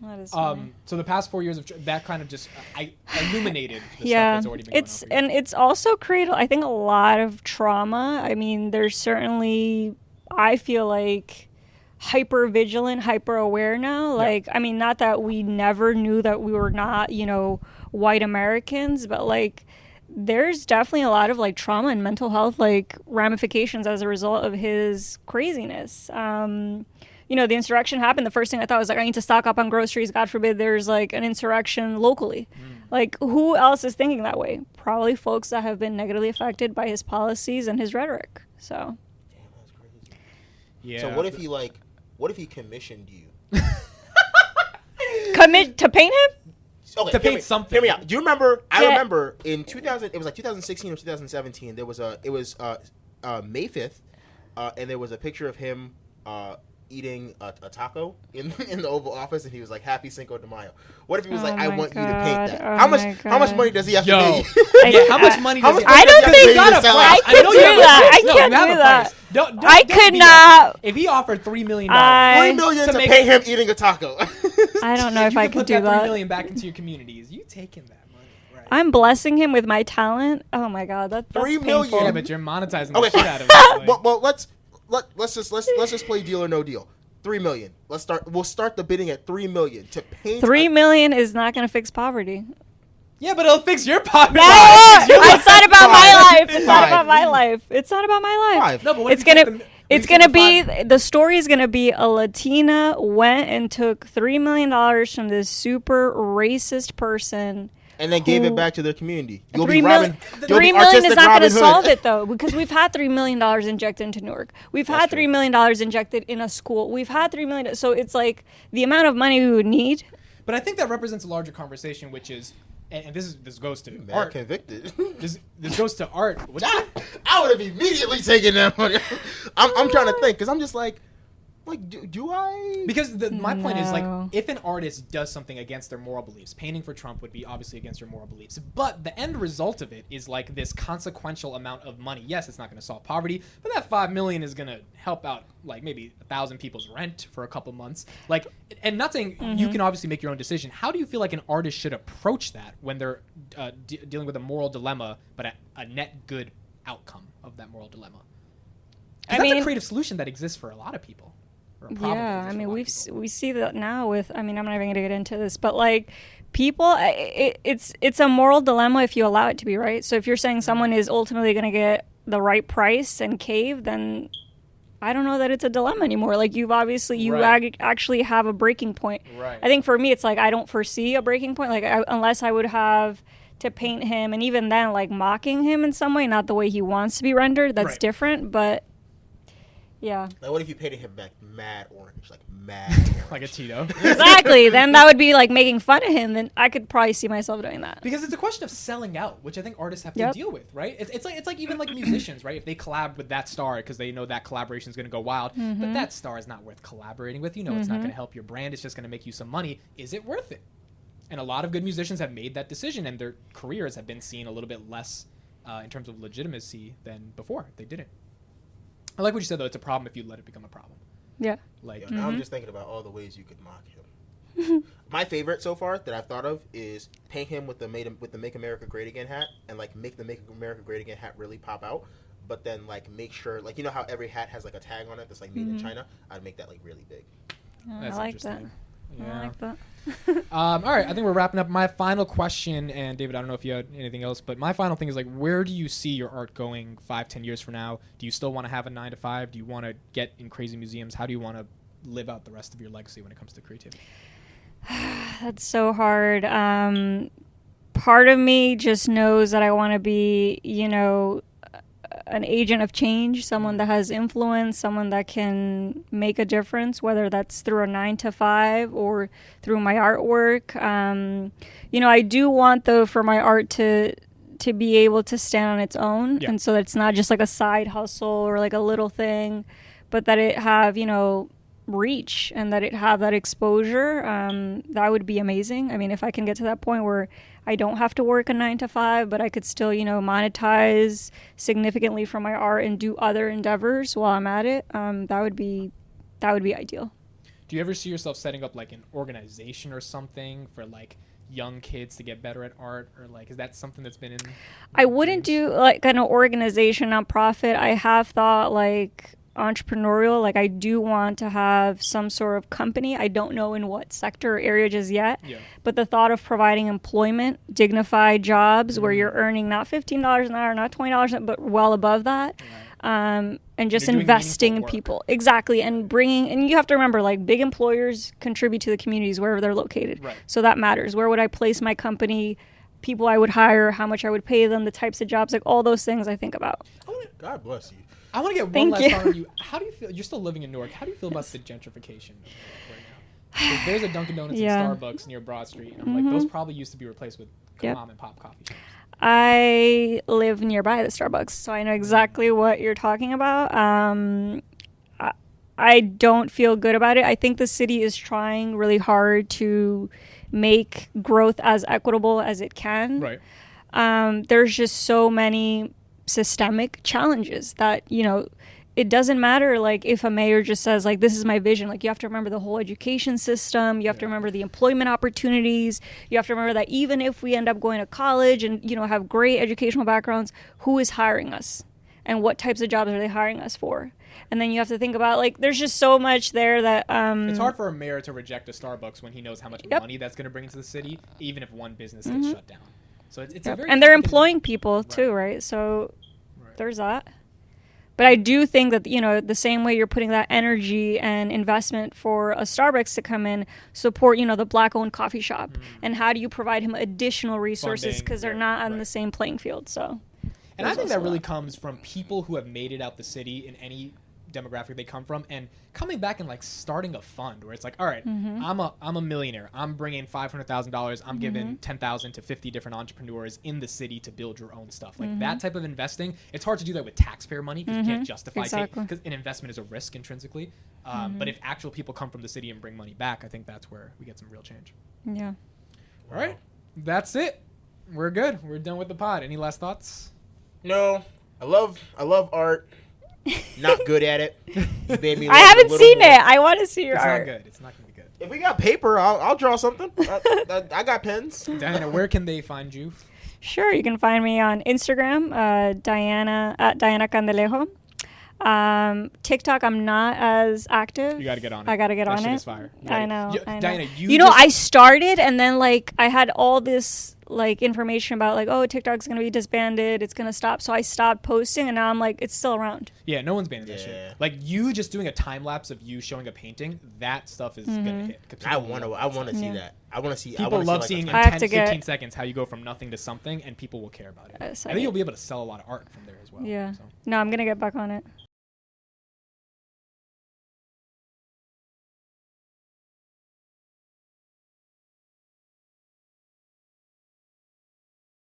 That is funny. So the past 4 years of that kind of just illuminated the stuff that's already been going on for you. And it's also created, I think, a lot of trauma. I mean, there's certainly, I feel like, hyper vigilant, hyper aware now. Like, I mean, not that we never knew that we were not, white Americans, but like, there's definitely a lot of like trauma and mental health like ramifications as a result of his craziness. The insurrection happened. The first thing I thought was like, I need to stock up on groceries. God forbid there's like an insurrection locally. Like, who else is thinking that way? Probably folks that have been negatively affected by his policies and his rhetoric. So. Damn, that's crazy. Yeah. So what if he commissioned you? To paint him? Okay, to paint something. Hear me out. Do you remember? I remember in 2000. It was like 2016 or 2017. It was May 5th, and there was a picture of him eating a taco in the Oval Office, and he was like, "Happy Cinco de Mayo." What if he was like, "I want you to paint that"? How much money does he have to pay? How much money does he? I don't think I could do that. I can't do that. I could not. If he offered $3 million, $3 million to pay him eating a taco. I don't know if I could do that. $3 million back into your communities. You taking that money, right? I'm blessing him with my talent. Oh my God, that's $3 million. painful. Yeah, but you're monetizing the shit out of it. Well, let's just play deal or no deal. $3 million. We'll start the bidding at $3 million to paint. $3 million is not going to fix poverty. Yeah, but it'll fix your poverty. No, it's not about my life. It's not about my life. It's not about my life. No, but what it's gonna be the story is gonna be a Latina went and took $3 million from this super racist person. And then gave it back to their community. $3 million is not going to solve it, though, because we've had $3 million injected into Newark. We've had $3 million injected in a school. We've had $3 million. So it's like the amount of money we would need. But I think that represents a larger conversation, which is, and this goes to art. Convicted. This goes to art. I would have immediately taken that money. I'm trying to think, because I'm just like do I? Because my point is, like, if an artist does something against their moral beliefs, painting for Trump would be obviously against your moral beliefs. But the end result of it is like this consequential amount of money. Yes, it's not going to solve poverty, but that $5 million is going to help out like maybe 1,000 people's rent for a couple months. Like, and not saying you can obviously make your own decision. How do you feel like an artist should approach that when they're dealing with a moral dilemma, but a net good outcome of that moral dilemma? That's a creative solution that exists for a lot of people. Yeah, I mean, we see that now with, I mean, I'm not even going to get into this, but like people, it's a moral dilemma if you allow it to be, right? So if you're saying someone is ultimately going to get the right price and cave, then I don't know that it's a dilemma anymore. Like actually have a breaking point. Right. I think for me, it's like I don't foresee a breaking point, like unless I would have to paint him, and even then, like mocking him in some way, not the way he wants to be rendered. That's different, but. Yeah. Like, what if you painted him back mad orange, like mad orange? Like a Tito. Exactly. Then that would be like making fun of him. Then I could probably see myself doing that. Because it's a question of selling out, which I think artists have to deal with, right? It's like even like musicians, right? If they collab with that star because they know that collaboration is going to go wild, but that star is not worth collaborating with. You know, it's not going to help your brand. It's just going to make you some money. Is it worth it? And a lot of good musicians have made that decision, and their careers have been seen a little bit less in terms of legitimacy than before. They didn't. I like what you said, though. It's a problem if you let it become a problem. Yeah. Like, now I'm just thinking about all the ways you could mock him. My favorite so far that I've thought of is paint him with the Make America Great Again hat, and like make the Make America Great Again hat really pop out. But then like make sure, like, you know how every hat has like a tag on it that's like made in China? I'd make that like really big. That's I like that. Yeah. I like that. All right, I think we're wrapping up. My final question, and David, I don't know if you had anything else, but my final thing is, like, where do you see your art going 5-10 years from now? Do you still want to have a 9-to-5? Do you want to get in crazy museums? How do you want to live out the rest of your legacy when it comes to creativity? That's so hard. Part of me just knows that I want to be, an agent of change, someone that has influence, someone that can make a difference, whether that's through a 9-to-5 or through my artwork. I do want, though, for my art to be able to stand on its own, and so that it's not just like a side hustle or like a little thing, but that it have, reach and that it have that exposure. That would be amazing. I mean, if I can get to that point where I don't have to work a 9-to-5, but I could still, monetize significantly from my art and do other endeavors while I'm at it. That would be ideal. Do you ever see yourself setting up like an organization or something for like young kids to get better at art, or like is that something that's been in? I wouldn't do like an organization, nonprofit. I have thought like entrepreneurial. Like I do want to have some sort of company. I don't know in what sector or area just yet. Yeah. But the thought of providing employment, dignified jobs where you're earning not $15 an hour, not $20, but well above that. Right. And just You're doing investing in meaningful work. people. Exactly. And bringing, and you have to remember, like, big employers contribute to the communities wherever they're located. Right. So that matters. Where would I place my company, people I would hire, how much I would pay them, the types of jobs, like all those things I think about. God bless you. I want to get one Thank last you. thought on you. How do you feel? You're still living in Newark. How do you feel about the gentrification of Newark right now? 'Cause there's a Dunkin' Donuts Yeah. and Starbucks near Broad Street. And I'm like, those probably used to be replaced with Yep. mom and pop coffee shops. I live nearby the Starbucks, so I know exactly what you're talking about. I don't feel good about it. I think the city is trying really hard to make growth as equitable as it can. Right. There's just so many systemic challenges that, you know, it doesn't matter like if a mayor just says like this is my vision. Like you have to remember the whole education system, you have to remember the employment opportunities, you have to remember that even if we end up going to college and, you know, have great educational backgrounds, who is hiring us and what types of jobs are they hiring us for? And then you have to think about like there's just so much there that It's hard for a mayor to reject a Starbucks when he knows how much money that's going to bring into the city, even if one business gets shut down. So it's a very and they're complicated- employing people too, right? So there's that. But I do think that, you know, the same way you're putting that energy and investment for a Starbucks to come in, support, you know, the black-owned coffee shop. And how do you provide him additional resources Funding, because they're not on the same playing field? So, And I there's think that also really comes from people who have made it out the city in any demographic they come from, and coming back and like starting a fund where it's like, all right, I'm a millionaire. I'm bringing $500,000. I'm giving 10,000 to 50 different entrepreneurs in the city to build your own stuff. Like that type of investing, it's hard to do that with taxpayer money because you can't justify because an investment is a risk intrinsically. But if actual people come from the city and bring money back, I think that's where we get some real change. Yeah. All right, that's it. We're good. We're done with the pod. Any last thoughts? No, I love art. Not good at it. Made me I love haven't a little seen more. it. I want to see your It's art. not good. It's not gonna be good. If we got paper, I'll draw something. I got pens. Diana, where can they find you? Sure, you can find me on Instagram, Diana at Diana Candelejo. TikTok, I'm not as active. You got to get on it. I gotta get that on shit it. Is fire. I know. Diana, you know, I started and then like I had all this like information about like, oh, TikTok's gonna be disbanded, it's gonna stop. So I stopped posting and now I'm like, it's still around. Yeah, no one's banning that shit. Like you just doing a time lapse of you showing a painting, that stuff is gonna hit. I want to see that. I want to see. People love seeing in I have 10, to 15 seconds how you go from nothing to something, and people will care about it. I think you'll be able to sell a lot of art from there as well. Yeah. So. No, I'm gonna get back on it.